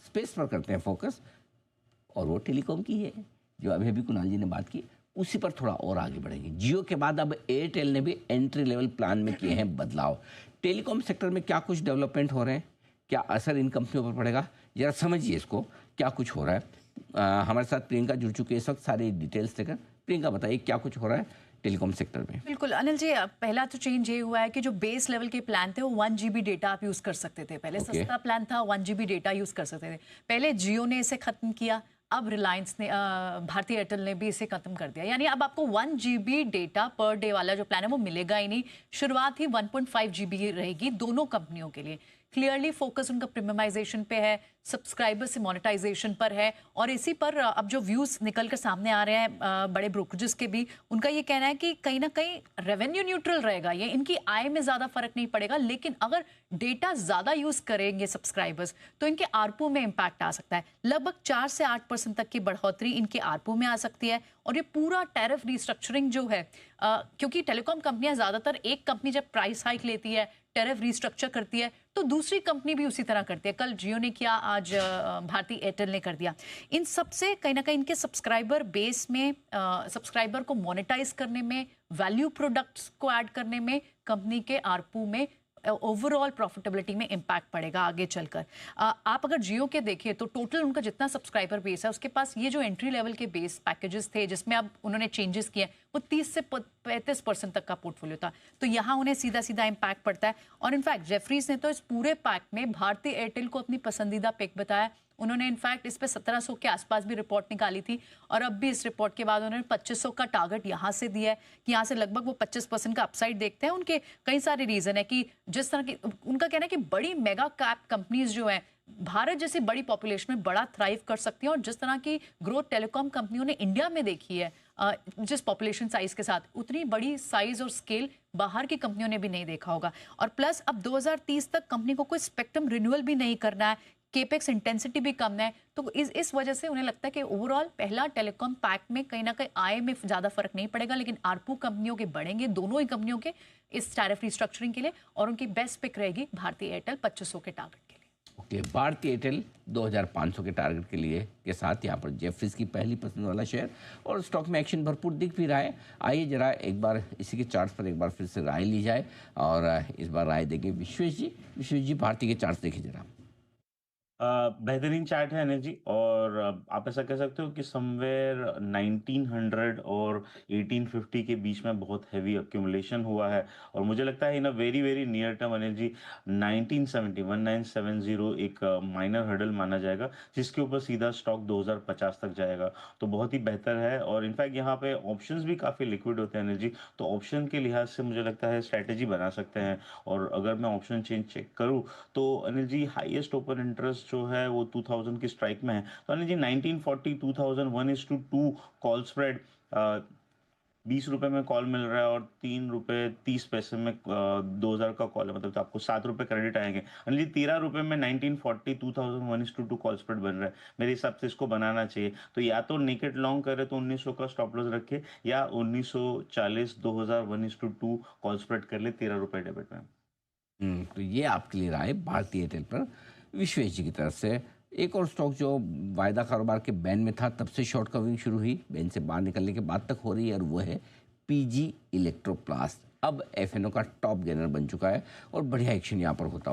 Space पर करते हैं फोकस, और वो टेलीकॉम की है जो अभी अभी कुणाल जी ने बात की, उसी पर थोड़ा और आगे बढ़ेंगे। जियो के बाद अब एयरटेल ने भी एंट्री लेवल प्लान में किए हैं बदलाव। टेलीकॉम सेक्टर में क्या कुछ डेवलपमेंट हो रहे हैं, क्या असर इन कंपनियों पर पड़ेगा, जरा समझिए इसको, क्या कुछ हो रहा है। हमारे साथ प्रियंका जुड़ चुकी है इस वक्त सारी डिटेल्स लेकर। प्रियंका बताइए क्या कुछ हो रहा है टेलीकॉम सेक्टर में। बिल्कुल अनिल जी, पहला तो चेंज ये हुआ है कि जो बेस लेवल के प्लान थे वो 1 GB डेटा आप यूज़ कर सकते थे। पहले सस्ता प्लान था, 1 GB डेटा यूज़ कर सकते थे। पहले जियो ने इसे ख़त्म किया, अब रिलायंस ने भारतीय एयरटेल ने भी इसे खत्म कर दिया। यानी अब आपको 1 GB डेटा पर डे वाला जो प्लान है वो मिलेगा ही नहीं। शुरुआत ही 1.5 GB रहेगी दोनों कंपनियों के लिए। क्लियरली फोकस उनका प्रीमियमाइजेशन पे है, सब्सक्राइबर से मोनेटाइजेशन पर है, और इसी पर अब जो व्यूज निकल कर सामने आ रहे हैं बड़े ब्रोकरेजेस के भी, उनका ये कहना है कि कहीं ना कहीं रेवेन्यू न्यूट्रल रहेगा ये, इनकी आय में ज्यादा फर्क नहीं पड़ेगा, लेकिन अगर डेटा ज्यादा यूज करेंगे सब्सक्राइबर्स तो इनके आरपू में इंपैक्ट आ सकता है। लगभग 4 से 8% तक की बढ़ोतरी इनके आरपू में आ सकती है। और ये पूरा टैरिफ रिस्ट्रक्चरिंग जो है, क्योंकि टेलीकॉम कंपनियां ज्यादातर, एक कंपनी जब प्राइस हाइक लेती है, टैरिफ रिस्ट्रक्चर करती है, तो दूसरी कंपनी भी उसी तरह करती है। कल जियो ने किया, आज भारतीय एयरटेल ने कर दिया। इन सबसे कहीं ना कहीं इनके सब्सक्राइबर बेस में, सब्सक्राइबर को मोनेटाइज करने में, वैल्यू प्रोडक्ट्स को ऐड करने में, कंपनी के आरपू में, ओवरऑल प्रॉफिटेबिलिटी में इंपैक्ट पड़ेगा आगे चलकर। आप अगर जियो के देखिए तो टोटल उनका जितना सब्सक्राइबर बेस है, उसके पास ये जो एंट्री लेवल के बेस पैकेजेस थे जिसमें अब उन्होंने चेंजेस किए, वो 30 से 35% तक का पोर्टफोलियो था। तो यहाँ उन्हें सीधा सीधा इंपैक्ट पड़ता है। और इनफैक्ट जेफरीज ने तो इस पूरे पैक में भारतीय एयरटेल को अपनी पसंदीदा पिक बताया। उन्होंने इनफैक्ट इस पे 1700 के आसपास भी रिपोर्ट निकाली थी, और अब भी इस रिपोर्ट के बाद उन्होंने 2500 का टारगेट यहाँ से दिया है कि यहाँ से लगभग वो 25% का अपसाइड देखते हैं। उनके कई सारे रीजन है कि जिस तरह की उनका कहना है कि बड़ी मेगा कैप कंपनीज जो है भारत जैसी बड़ी पॉपुलेशन में बड़ा थ्राइव कर सकती हैं, और जिस तरह की ग्रोथ टेलीकॉम कंपनियों ने इंडिया में देखी है जिस पॉपुलेशन साइज के साथ, उतनी बड़ी साइज और स्केल बाहर की कंपनियों ने भी नहीं देखा होगा। और प्लस अब 2030 तक कंपनी को कोई स्पेक्ट्रम रिन्यूअल भी नहीं करना है, केपेक्स इंटेंसिटी भी कम है। तो इस वजह से उन्हें लगता है कि ओवरऑल पहला टेलीकॉम पैक में कहीं ना कहीं आय में ज़्यादा फर्क नहीं पड़ेगा, लेकिन आरपू कंपनियों के बढ़ेंगे, दोनों ही कंपनियों के, इस टैरिफ रिस्ट्रक्चरिंग के लिए। और उनकी बेस्ट पिक रहेगी भारतीय एयरटेल 2500 के टारगेट के लिए। ओके, भारतीय एयरटेल 2500 के टारगेट के लिए के साथ यहाँ पर जेफरीज की पहली पसंद वाला शेयर, और स्टॉक में एक्शन भरपूर दिख भी रहा है। आइए जरा एक बार इसी के चार्ट्स पर एक बार फिर से राय ली जाए, और इस बार राय देंगे विश्वेश जी। विश्वेश जी, भारतीय के चार्ट्स देखिए जरा। बेहतरीन चार्ट है अनिल जी, और आप ऐसा कह सकते हो कि समवेयर 1900 और 1850 के बीच में बहुत हैवी अक्यूमुलेशन हुआ है। और मुझे लगता है in a very very near term Anil ji 1970 एक माइनर हर्डल माना जाएगा, जिसके ऊपर सीधा स्टॉक 2050 तक जाएगा। तो बहुत ही बेहतर है। और इनफैक्ट यहाँ पे ऑप्शंस भी काफ़ी लिक्विड होते हैं अनिल जी, तो ऑप्शन के लिहाज से मुझे लगता है स्ट्रैटेजी बना सकते हैं। और अगर मैं ऑप्शन चेंज चेक करूँ तो Anil ji highest open interest जो है वो 2000 की स्ट्राइक में है। तो अनिल जी 1940 2000 1:2 कॉल स्प्रेड, 20 रुपए में कॉल मिल रहा है, और 3 रुपए 30 पैसे में 2000 का कॉल है, मतलब तो आपको 7 रुपए क्रेडिट आएंगे। अनिल जी 13 रुपए में 1940 2000 1:2 कॉल स्प्रेड बन रहा है। मेरे हिसाब से इसको बनाना चाहिए। तो या तो नेकेड लॉन्ग करे तो 1900 का स्टॉप लॉस रखे, या 1940 2000 1:2 कॉल स्प्रेड कर ले 13 रुपए डेबिट में। तो ये आपके लिए रहा है भारतीय एयरटेल पर विश्वेश जी की तरफ से। एक और स्टॉक जो वायदा कारोबार के बैन में था तब से शॉर्ट कवरिंग शुरू हुई, बैन से बाहर निकलने के बाद तक हो रही है, और वो है पीजी इलेक्ट्रोप्लास्ट। अब एफएनओ का टॉप गेनर बन चुका है, और बढ़िया एक्शन यहाँ पर होता हुआ